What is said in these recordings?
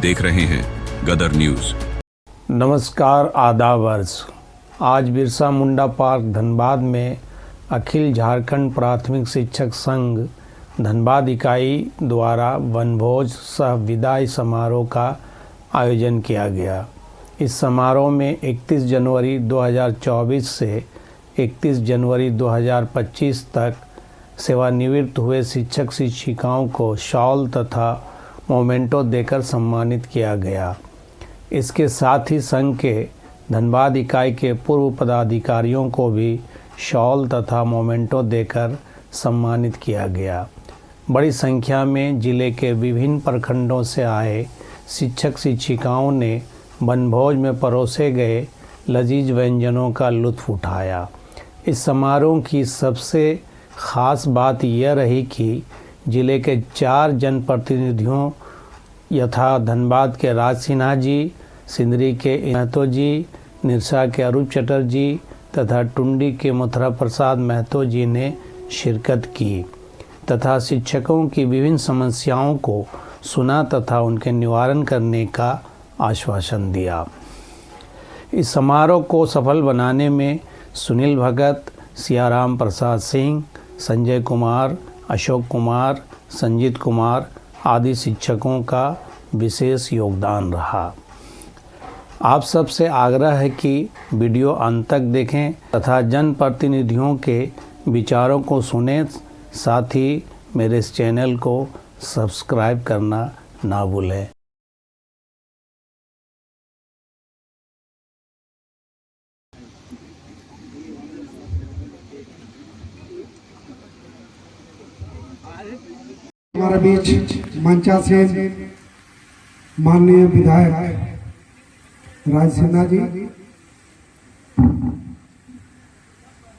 देख रहे हैं गदर न्यूज। नमस्कार, आदावर्ष। आज बिरसा मुंडा पार्क धनबाद में अखिल झारखंड प्राथमिक शिक्षक संघ धनबाद इकाई द्वारा वनभोज सह विदाई समारोह का आयोजन किया गया। इस समारोह में 31 जनवरी 2024 से 31 जनवरी 2025 तक सेवानिवृत्त हुए शिक्षक शिक्षिकाओं को शॉल तथा मोमेंटो देकर सम्मानित किया गया। इसके साथ ही संघ के धनबाद इकाई के पूर्व पदाधिकारियों को भी शॉल तथा मोमेंटो देकर सम्मानित किया गया। बड़ी संख्या में जिले के विभिन्न प्रखंडों से आए शिक्षक शिक्षिकाओं ने वनभोज में परोसे गए लजीज व्यंजनों का लुत्फ उठाया। इस समारोह की सबसे ख़ास बात यह रही कि जिले के 4 जनप्रतिनिधियों यथा धनबाद के राज सिन्हा जी, सिंदरी के महतो जी, निरसा के अरूप चटर्जी तथा टुंडी के मथुरा प्रसाद महतो जी ने शिरकत की तथा शिक्षकों की विभिन्न समस्याओं को सुना तथा उनके निवारण करने का आश्वासन दिया। इस समारोह को सफल बनाने में सुनील भगत, सियाराम प्रसाद सिंह, संजय कुमार, अशोक कुमार, संजीत कुमार आदि शिक्षकों का विशेष योगदान रहा। आप सबसे आग्रह है कि वीडियो अंत तक देखें तथा जनप्रतिनिधियों के विचारों को सुनें। साथ ही मेरे इस चैनल को सब्सक्राइब करना ना भूलें। हमारे बीच मंचा से माननीय विधायक राज सिन्हा जी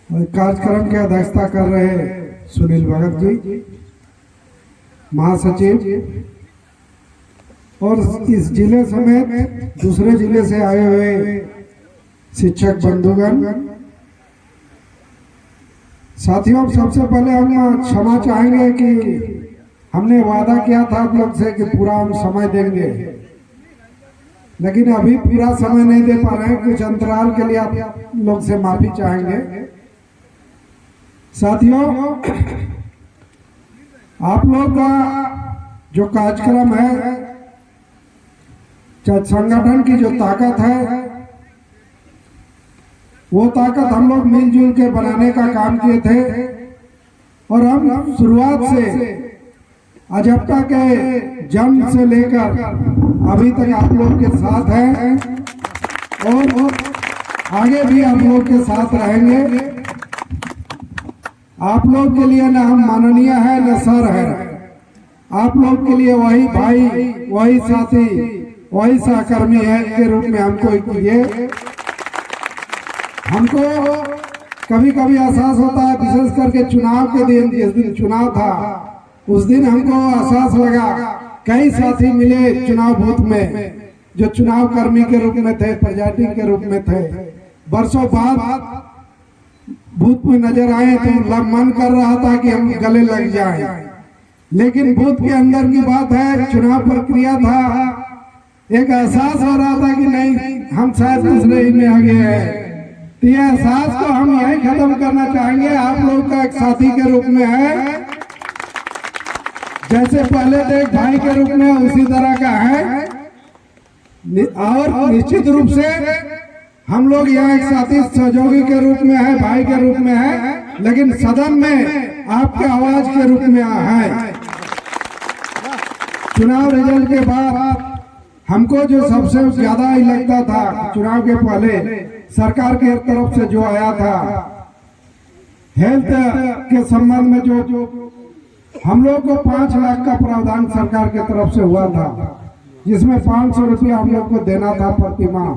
और कार्यक्रम की अध्यक्षता कर रहे सुनील भगत जी, महासचिव और इस जिले समेत दूसरे जिले से आए हुए शिक्षक बंधुगण, साथियों, सबसे पहले हम क्षमा चाहेंगे कि हमने वादा किया था आप लोग से कि पूरा हम समय देंगे, लेकिन अभी पूरा समय नहीं दे पा रहे हैं। कुछ अंतराल के लिए आप लोग से माफी चाहेंगे। साथियों, आप लोग का जो कार्यक्रम है, संगठन की जो ताकत है, वो ताकत हम लोग मिलजुल के बनाने का काम किए थे और हम शुरुआत से अजप्ता के जन्म से लेकर अभी तक आप लोग के साथ हैं और आगे भी आप लोग के साथ रहेंगे। आप लोग के लिए न हम माननीय है न सर है, आप लोग के लिए वही भाई, वही साथी, वही सहकर्मी है के रूप में हमको कभी कभी एहसास होता है, विशेष करके चुनाव के दिन, जिस दिन चुनाव था उस दिन हमको एहसास लगा, कई साथी मिले चुनाव बूथ में जो चुनाव कर्मी के रूप में थे, प्रजाति के रूप में थे। वर्षों बाद बूथ में नजर आए तो मन कर रहा था कि हम गले लग जाएं, लेकिन बूथ के अंदर की बात है, चुनाव प्रक्रिया था, एक एहसास हो रहा था कि नहीं, हम शायद दूसरे ही में आ गए हैं। तो यह एहसास को हम यही खत्म करना चाहेंगे। आप लोग का एक साथी के रूप में है, जैसे पहले थे एक भाई के रूप में, उसी तरह का है और निश्चित रूप से हम लोग यहाँ एक साथी सहयोगी के रूप में है, भाई के रूप में है, लेकिन सदन में आपके आवाज के रूप में है। चुनाव रिजल्ट के बाद हमको जो सबसे ज्यादा ही लगता था, चुनाव के पहले सरकार के तरफ से जो आया था हेल्थ के संबंध में, जो हम लोग को 5 लाख का प्रावधान सरकार के तरफ से हुआ था, जिसमें 500 रुपया हम लोग को देना था प्रति माह।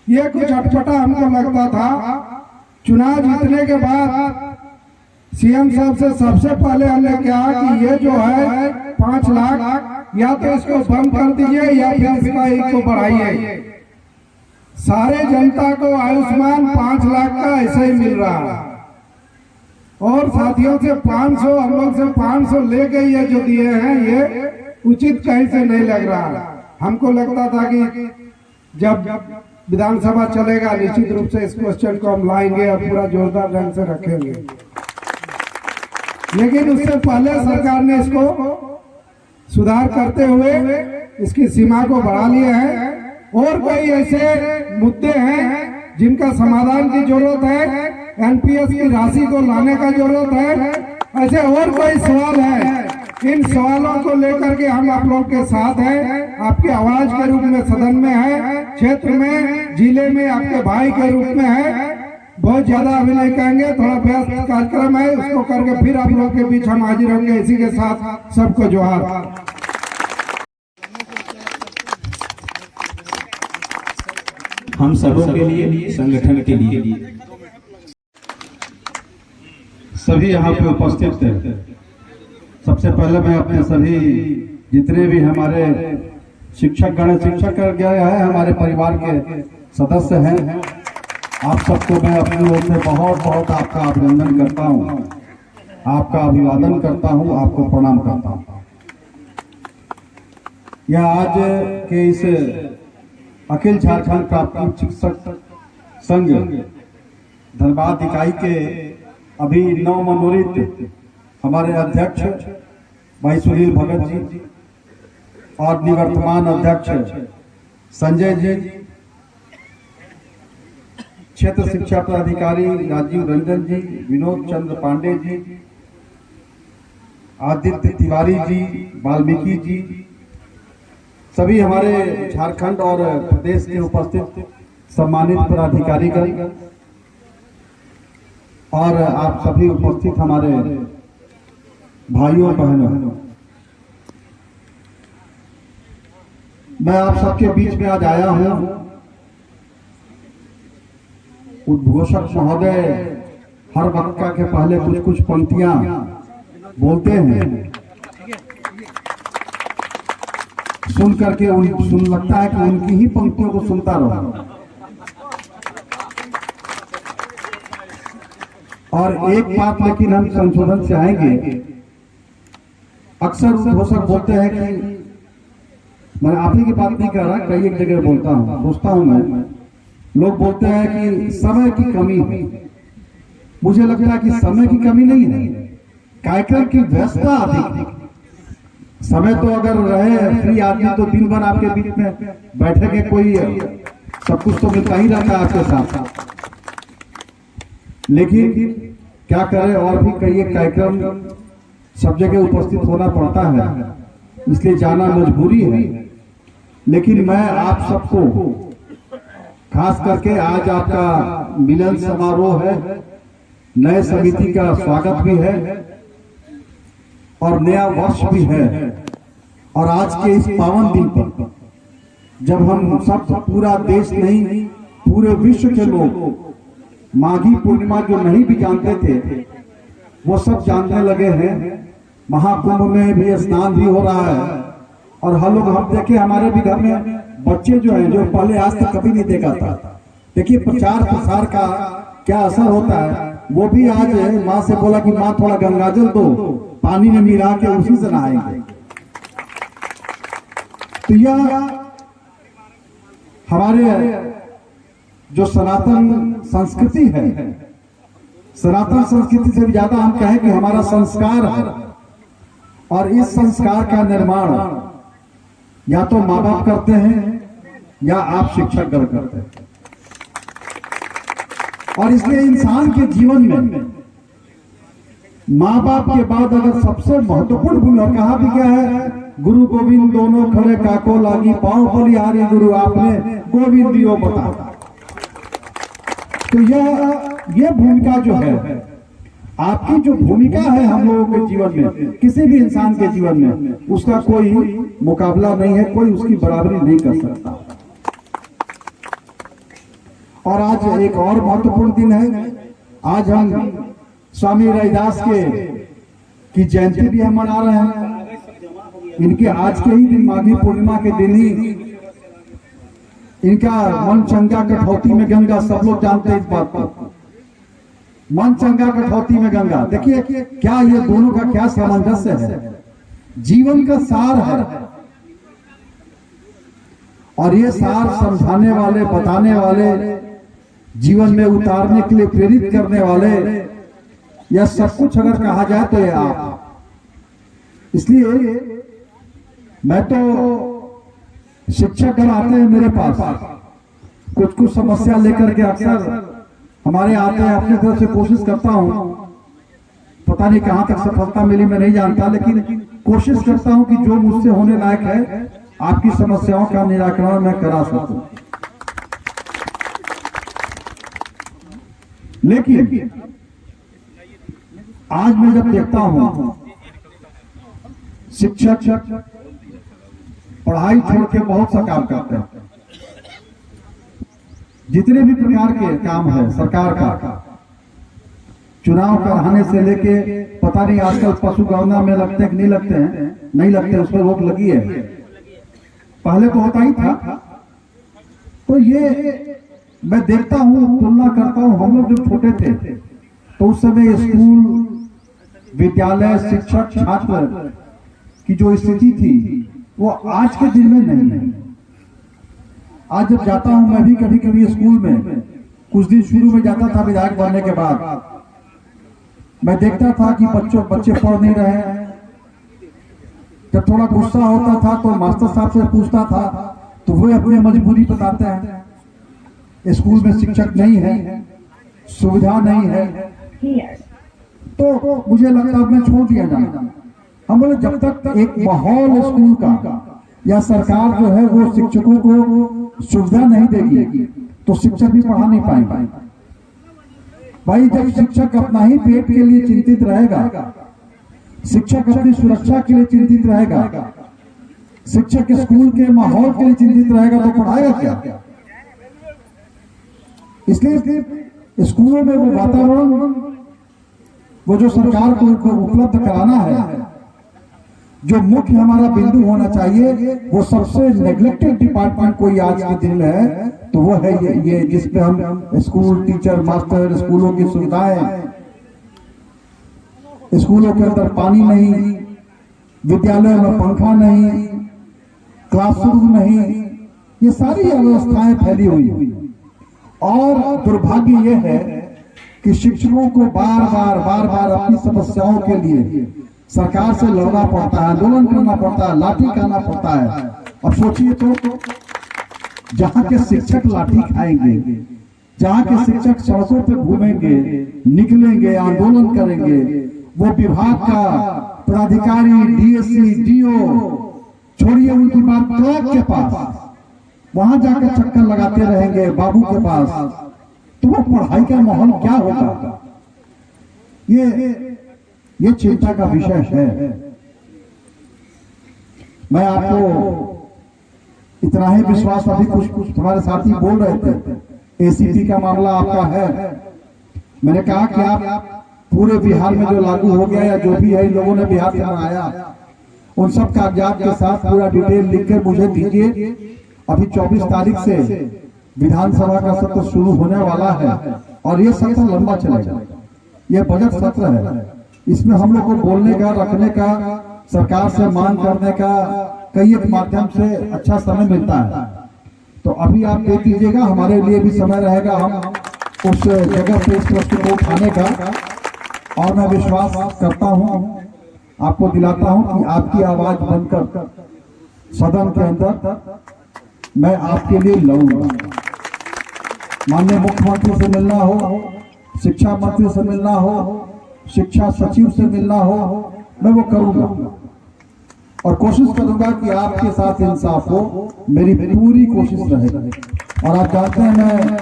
ये कुछ अटपटा हमको लगता था। चुनाव जीतने के बाद सीएम साहब से सबसे पहले हमने कहा कि ये जो है 5 लाख या तो इसको बंद कर दीजिए या फिर इसका इसको बढ़ाइए। सारे जनता को आयुष्मान 5 लाख का ऐसे ही मिल रहा है और साथियों से 500, हम लोग से 500 लेके ये जो दिए हैं, ये उचित कहीं से नहीं लग रहा। हमको लगता था कि जब विधानसभा चलेगा निश्चित रूप से इस क्वेश्चन को हम लाएंगे और पूरा जोरदार ढंग से रखेंगे, लेकिन उससे पहले सरकार ने इसको सुधार करते हुए इसकी सीमा को बढ़ा लिया है। और कई ऐसे मुद्दे हैं जिनका समाधान की जरूरत है, एनपीएस की राशि को लाने का जरूरत है, ऐसे और कई सवाल हैं। इन सवालों को लेकर के हम आप लोग के साथ हैं, आपकी आवाज के रूप में सदन में है, क्षेत्र में, जिले में आपके भाई के रूप में है। बहुत ज्यादा अभी नहीं कहेंगे, थोड़ा व्यस्त कार्यक्रम है, उसको करके फिर आप लोग के बीच हम हाजिर होंगे। इसी के साथ सबको जोहार। हम सबों के लिए, संगठन के लिए, सभी यहाँ पे उपस्थित हैं। सबसे पहले मैं अपने सभी जितने भी हमारे शिक्षक गए हैं, हमारे परिवार के सदस्य हैं, आप सबको मैं अपनी ओर से बहुत बहुत आपका अभिनंदन करता हूँ, आपका अभिवादन करता हूँ, आपको प्रणाम करता हूँ। यह आज के इस अखिल झारखंड प्राथमिक शिक्षक संघ धनबाद इकाई के अभी नवमनोनीत हमारे अध्यक्ष भाई सुनील भगत जी और निवर्तमान अध्यक्ष संजय जी, क्षेत्र शिक्षा पदाधिकारी राजीव रंजन जी, विनोद चंद्र पांडे जी, आदित्य तिवारी जी, वाल्मीकि जी, सभी हमारे झारखंड और प्रदेश के उपस्थित सम्मानित पदाधिकारीगण और आप सभी उपस्थित हमारे भाइयों बहनों, मैं आप सबके बीच में आज आया हूं। उद्घोषक महोदय हर वक्ता के पहले कुछ कुछ पंक्तियां बोलते हैं, सुन करके सुन लगता है कि उनकी ही पंक्तियों को सुनता रहो। और एक बात लेकिन हम संशोधन से आएंगे, अक्सर उद्घोषक बोलते हैं कि, मैं आप ही की बात नहीं कर रहा, कई एक जगह बोलता हूँ, सोचता हूँ मैं, लोग बोलते हैं कि समय की कमी है। मुझे लगता है कि समय की कमी नहीं है, कार्यक्रम की व्यस्तता अधिक है। समय तो अगर रहे फ्री आदमी तो दिन भर आपके बीच में बैठे के कोई सब कुछ तो मिलता ही रहता है आपके साथ, लेकिन क्या करें, और भी कई एक कार्यक्रम सब जगह उपस्थित होना पड़ता है, इसलिए जाना मजबूरी है। लेकिन मैं आप सबको खास करके आज आपका मिलन समारोह है, नए समिति का स्वागत भी है और नया वर्ष भी है। और आज के इस पावन दिन पर जब हम सब पूरा देश नहीं पूरे विश्व के लोग माघी पूर्णिमा जो नहीं भी जानते थे वो सब जानने लगे हैं। महाकुंभ में भी स्नान भी हो रहा है और हम लोग हम देखे हमारे भी घर में बच्चे जो हैं जो पहले आज तक कभी नहीं देखा था, देखिए प्रचार प्रसार का क्या असर होता है। वो भी आज माँ से बोला कि माँ थोड़ा गंगाजल दो, पानी में मिला के उसी से नहाएंगे। तो यह हमारे जो सनातन संस्कृति है, सनातन संस्कृति से भी ज्यादा हम कहें कि हमारा संस्कार है। और इस संस्कार का निर्माण या तो माँ बाप करते हैं या आप शिक्षक गण करते हैं। और इसलिए इंसान के जीवन में माँ बाप के बाद अगर सबसे महत्वपूर्ण भूमिका, कहा भी क्या है, गुरु गोविंद दोनों खड़े काको लागी पांव बलिहारी गुरु आपने गोविंद दियो बता। तो यह भूमिका जो है, आपकी जो भूमिका है हम लोगों के जीवन में, किसी भी इंसान के जीवन में, उसका कोई मुकाबला नहीं है, कोई उसकी बराबरी नहीं कर सकता। और आज एक और महत्वपूर्ण दिन है, आज हम स्वामी रैदास की जयंती भी हम मना रहे हैं। इनके आज के ही दिन माघी पूर्णिमा के दिन ही इनका मन चंगा कठौती में गंगा, सब लोग जानते हैं इस बात को, मन चंगा कठौती में गंगा। देखिए क्या ये दोनों का क्या सामंजस्य है, जीवन का सार है। और ये सार समझाने वाले, बताने वाले, जीवन में उतारने के लिए प्रेरित करने वाले, यह सब कुछ अगर कहा जाए तो ये आप। इसलिए मैं तो शिक्षकगण आते हैं मेरे पास कुछ समस्या लेकर के, अक्सर हमारे आते हैं, अपनी तरफ से कोशिश करता हूं, पता नहीं कहां तक सफलता मिली मैं नहीं जानता, लेकिन कोशिश करता हूं कि जो मुझसे होने लायक है आपकी समस्याओं का निराकरण मैं करा सकूं। लेकिन आज मैं जब देखता हूं शिक्षक पढ़ाई छोड़ के बहुत सा काम करते हैं, जितने भी प्रकार के काम है सरकार का, चुनाव कराने से लेके पता नहीं आजकल पशु गणना में लगते हैं कि नहीं लगते हैं, नहीं लगते, उस पर रोक लगी है, पहले तो होता ही था। तो ये मैं देखता हूं, तुलना करता हूं, हम लोग जब छोटे थे तो उस समय स्कूल, विद्यालय, शिक्षक, छात्र की जो स्थिति थी वो आज के दिन में नहीं है। आज जब जाता हूं मैं भी कभी कभी स्कूल में, कुछ दिन शुरू में जाता था विधायक बनने के बाद, मैं देखता था कि बच्चे पढ़ नहीं रहे हैं। जब थोड़ा गुस्सा होता था तो मास्टर साहब से पूछता था तो वे अपनी मजबूरी बताते हैं, स्कूल में शिक्षक नहीं है, सुविधा नहीं है, तो मुझे लगता मैं छोड़ दिया जाए। हम बोले जब तक एक माहौल स्कूल का या सरकार जो है वो शिक्षकों को सुविधा नहीं देगी तो शिक्षक भी पढ़ा नहीं पाएंगे। भाई जब शिक्षक अपना ही पेट के लिए चिंतित रहेगा, शिक्षक अपनी सुरक्षा के लिए चिंतित रहेगा, शिक्षक स्कूल के माहौल के लिए चिंतित रहेगा तो पढ़ाएगा क्या? इसलिए स्कूलों में वो वातावरण, वो जो सरकार को उपलब्ध कराना है, जो मुख्य हमारा बिंदु होना चाहिए, वो सबसे नेग्लेक्टेड डिपार्टमेंट कोई आज के दिन है तो वो है ये जिसपे हम स्कूल टीचर, मास्टर, स्कूलों की सुविधाएं, स्कूलों के अंदर पानी नहीं, विद्यालय में पंखा नहीं, क्लासरूम नहीं, ये सारी अव्यवस्थाएं फैली हुई। और दुर्भाग्य यह है कि शिक्षकों को बार बार अपनी समस्याओं के लिए सरकार से लड़ना पड़ता है, आंदोलन करना पड़ता है, लाठी खाना पड़ता है। अब सोचिए तो जहां के शिक्षक लाठी खाएंगे, जहां के शिक्षक सड़कों पे घूमेंगे, निकलेंगे, आंदोलन करेंगे, वो विभाग का पदाधिकारी, डीएससी, डीओ, छोड़िए उनकी बात, क्लर्क के पास वहां जाकर चक्कर लगाते रहेंगे, बाबू के पास, तो वो पढ़ाई का माहौल क्या होगा? ये चिंता का विषय है। मैं आपको इतना ही विश्वास, अभी कुछ तुम्हारे साथी बोल रहे थे एसीपी का मामला आपका है, मैंने कहा कि आप पूरे बिहार में जो लागू हो गया या जो भी है इन लोगों ने बिहार से बनाया, उन सब कागजात के साथ पूरा डिटेल लिखकर मुझे दीजिए। अभी 24 तारीख से विधानसभा का सत्र शुरू होने वाला है और ये सत्र लंबा चलेगा। ये बजट सत्र है, इसमें हम लोग को बोलने का, रखने का, सरकार से मांग करने का कई एक माध्यम से अच्छा समय मिलता है। तो अभी आप दे दीजिएगा, हमारे लिए भी समय रहेगा हम उस जगह पे इस प्रश्न को उठाने का। और मैं विश्वास करता हूं, आपको दिलाता हूं कि आपकी आवाज बनकर सदन के अंदर मैं आपके लिए लड़ूंगा। माननीय मुख्यमंत्री से मिलना हो, शिक्षा मंत्री से मिलना हो, शिक्षा सचिव से मिलना हो, मैं वो करूंगा और कोशिश करूंगा कि आपके साथ इंसाफ हो। मेरी पूरी कोशिश रहेगी। और आप जानते हैं मैं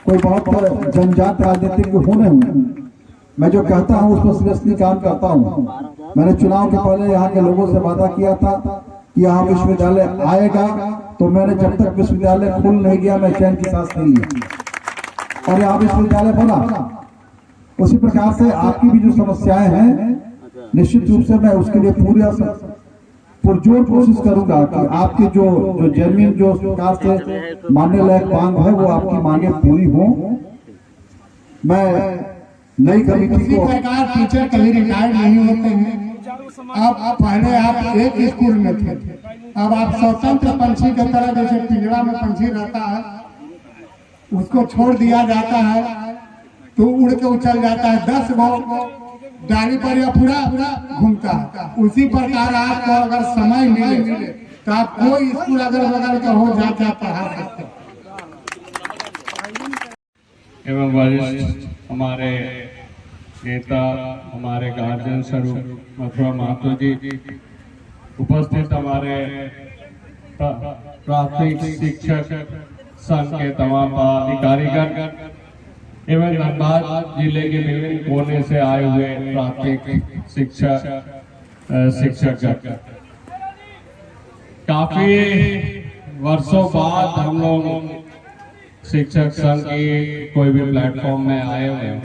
कोई बहुत जनजात राजनीतिज्ञ हूं नहीं, मैं जो कहता हूं उस पर सीरियसली काम करता हूं। मैंने चुनाव के पहले यहाँ के लोगों से वादा किया था कि यहाँ विश्वविद्यालय आएगा, तो मैंने जब तक विश्वविद्यालय खुल नहीं गया मैं चैन की सांस नहीं लिया और यहाँ विश्वविद्यालय बना। उसी प्रकार से आपकी भी जो समस्याएं हैं, निश्चित रूप से मैं उसके लिए पुरजोर कोशिश करूंगा कि आपकी जो जमीन जो सरकार से मानने लायक मांग है वो आपकी मांगे पूरी हो। मैं नई कमेटी को, प्रकार टीचर कभी रिटायर्ड नहीं होते हैं। आप पहले आप एक स्कूल में थे, अब आप स्वतंत्र पंछी की तरह, जैसे पिंजरा में पंछी रहता है, उसको छोड़ दिया जाता है तो उड़ के उछल जाता है, 10 गो डाली पर या पूरा घूमता है। उसी प्रकार आपको अगर समय मिले तो आप कोई स्कूल अगर बगल का हो जाके आप पढ़ा सकते हैं। एवं वरिष्ठ हमारे नेता, हमारे गार्जियन स्वरूप मथुरा महतो जी, उपस्थित हमारे प्राथमिक शिक्षक संघ के तमाम पदाधिकारीगण एवं धनबाद जिले के विभिन्न कोने से आए हुए प्राथमिक शिक्षक काफी वर्षों बाद हम लोग शिक्षक संघ की कोई भी प्लेटफॉर्म में आए हुए हैं।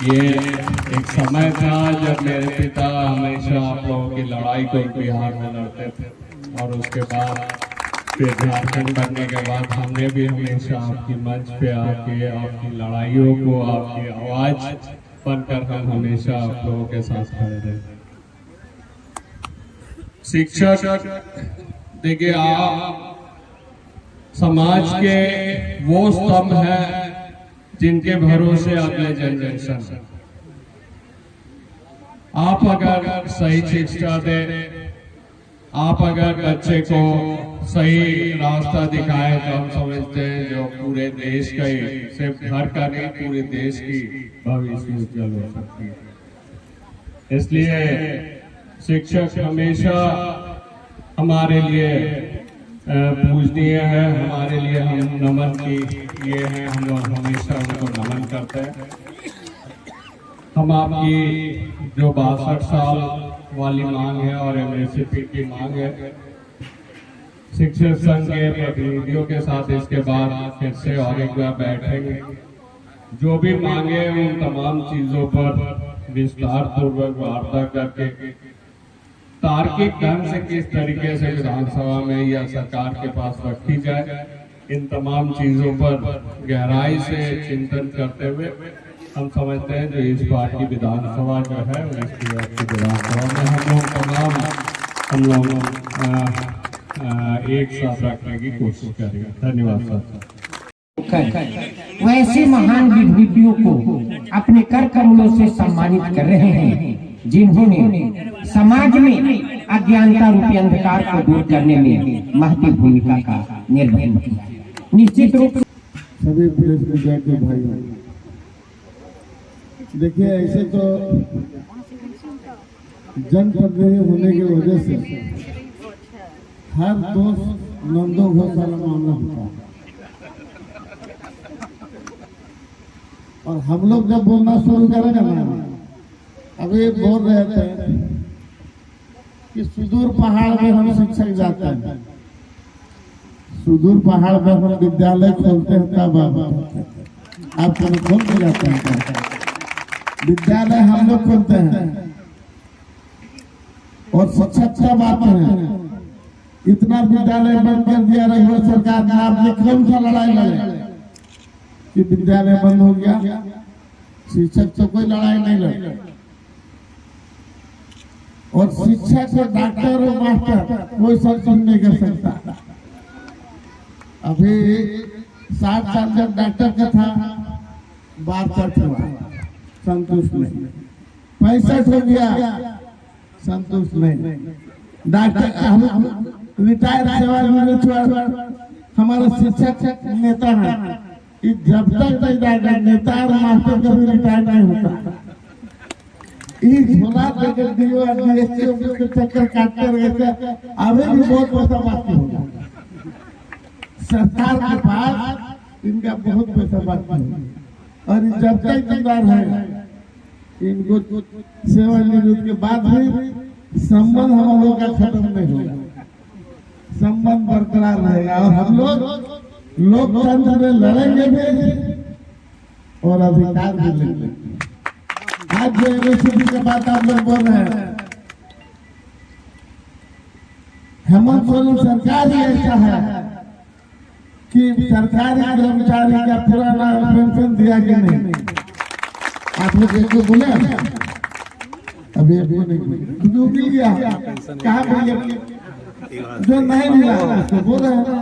ये एक समय था जब मेरे पिता हमेशा आप लोगों की लड़ाई को बिहार में लड़ते थे और उसके बाद फिर झारखंड बनने के बाद हमने भी हमेशा आपकी मंच पे आके आपकी लड़ाइयों को, आपकी आवाज बनकर हम हमेशा आप लोगों के साथ खड़े रहे। शिक्षक देखिए, आप समाज के वो स्तंभ हैं जिनके भरोसे अगले जनरेशन। आप अगर सही शिक्षा दें, आप अगर बच्चे को सही रास्ता दिखाए तो हम समझते हैं जो पूरे देश का ही, सिर्फ घर का नहीं, पूरे देश की भविष्य उज्जवल हो सकती है। इसलिए शिक्षक हमेशा हमारे लिए पूजनीय है, हमारे लिए हम नमन की ये हैं, हम लोग हमेशा उनको नमन करते हैं। हम आपकी जो 62 साल वाली मांग है और एमएसपी की मांग है, शिक्षक संघ के प्रतिनिधियों के साथ इसके बाद फिर से और एक बार बैठेंगे। जो भी मांगे उन तमाम चीजों पर विस्तार पूर्वक वार्ता करके तार्किक ढंग से किस तरीके से विधानसभा में या सरकार के पास रखी जाए, इन तमाम चीजों पर गहराई से चिंतन करते हुए हम समझते हैं जो इस बार की विधानसभा जो है इसकी विधानसभा में हम लोग एक साथ रखने की कोशिश करेंगे। धन्यवाद सर। वैसे महान विभूतियों को अपने कर कमलों से सम्मानित कर रहे हैं जिन्होंने समाज में अज्ञानता रूपी अंधकार को दूर करने में महती भूमिका का निर्वहन किया। निश्चित रूप से सभी प्रेस मीडिया के भाई, देखिए ऐसे तो जनप्रतिनिधि होने की वजह से हर दोस्त नंदो घोषाला मामला होता है, और हम लोग जब बोलना शुरू करेंगे ना, अभी बोल रहे थे कि सुदूर पहाड़ में हम शिक्षक जाते हैं, सुदूर पहाड़ में हम विद्यालय खोलते हैं, तब आप खोल के जाते हैं विद्यालय हम लोग खोलते हैं। और शिक्षक सब आते हैं, इतना विद्यालय बंद कर दिया रही सरकार ने, आपने कौन सा लड़ाई लड़े कि विद्यालय बंद हो गया? शिक्षक तो कोई लड़ाई नहीं लड़े, और शिक्षक और डॉक्टर और मास्टर कोई संतुष्ट नहीं कर सकता। अभी 60 साल जब डॉक्टर का था, 62 हुआ, संतुष्ट नहीं। 65 हो गया, संतुष्ट नहीं। डॉक्टर हम रिटायर सेवानिवृत्त हमारे शिक्षक नेता है, जब तक नहीं जाएगा नेता और मास्टर कभी रिटायर नहीं होता। चक्कर काटते रहते, अभी भी बहुत पैसा बाकी होगा सरकार के पास, इनका बहुत पैसा बाकी होगा, और जब तक जिम्मेदार है इनको सेवानिवृत्त के बाद भी संबंध हम लोग का खत्म नहीं होगा, संबंध बरकरार रहेगा, और हम लोग लोकतंत्र में लड़ेंगे भी और अधिकार भी लेंगे। आज जो यूनिवर्सिटी के बात आप लोग बोल रहे हैं, हेमंत सोरेन सरकार ही ऐसा है कि सरकारी कर्मचारी का पुराना पेंशन दिया कि नहीं? आप लोग एक बोले अभी नहीं मिल गया, कहाँ मिल गया? जो नहीं मिला उसको बोल रहे हैं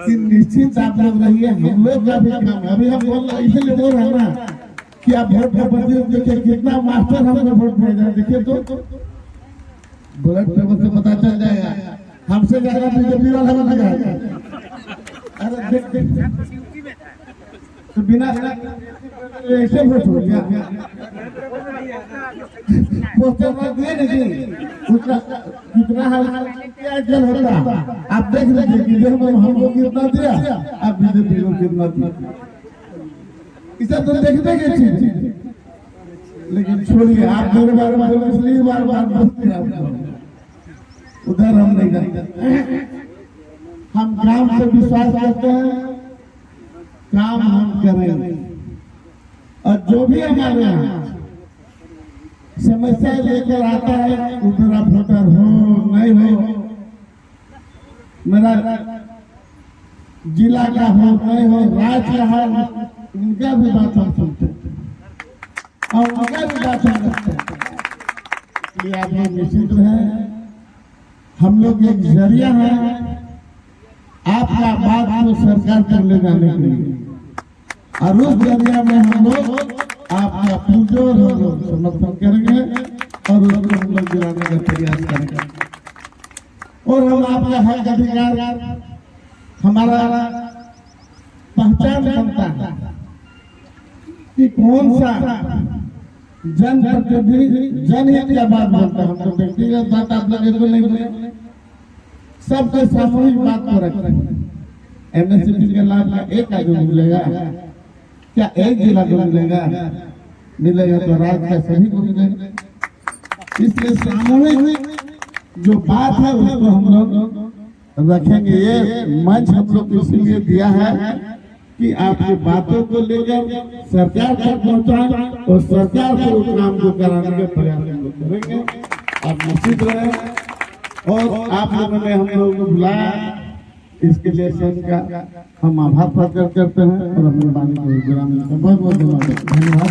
कि निश्चित आप लोग रहिए, हम लोग का भी काम है। अभी हम बोल रहे इसलिए बोल रहे हैं ना कि आप वोट का प्रतिशत देखिए कितना मास्टर हमको वोट भेजा, देखिए तो बुलेट पेपर से पता चल जाएगा, हमसे ज्यादा बीजेपी वाला बन जाएगा। अरे देख देख तो बिना ऐसे वोट हो गया, पोस्टर में दिए नहीं उसका कितना क्या जल होता आप देख लीजिए कि हमको कितना दिया, आप बीजेपी को कितना दिया, इसे तो देखने की चीज। लेकिन छोड़िए, आप मेरे बारे में बोले इसलिए बार बार बोलते हैं आपको, उधर हम नहीं जाते। हम काम पे विश्वास करते हैं, काम हम करेंगे, और जो भी हमारे यहाँ समस्या लेकर आता है, उधर वोटर हो नहीं हो, मेरा जिला का हो नहीं हो, राज्य का हो, उनका भी बात हम सुनते हैं और उनका भी बात हम रखते हैं। इसलिए आप लोग निश्चित रहे, हम लोग एक जरिया है आपका बात को सरकार तक ले जाने के लिए, और उस जरिया में हम लोग आपका पुरजोर हम लोग समर्थन करेंगे और उसको हम लोग दिलाने का प्रयास करेंगे। और हम आपका हक अधिकार हमारा पहचान बनता है कि कौन सा जनप्रतिनिधि जनहित का बात बोलता है। हम तो व्यक्तिगत बात आप लोग को नहीं बोले, सबके सामूहिक बात को रखते हैं। एमएसपी के लाभ का एक आदमी मिलेगा क्या? एक जिला को मिलेगा? मिलेगा तो राज्य का सभी को मिलेगा। इसलिए सामूहिक जो बात है उसको हम लोग रखेंगे। ये मंच हम लोग इसीलिए दिया है कि आपकी बातों को लेकर सरकार तक पहुंचाएं और सरकार से उस काम को कराने के प्रयास करेंगे। आप निश्चित रहे, और आप लोगों ने हम लोगों को बुलाया, इसके लिए का हम आभार प्रकट करते हैं और अपनी वाणी को विराम देते हैं। बहुत बहुत धन्यवाद।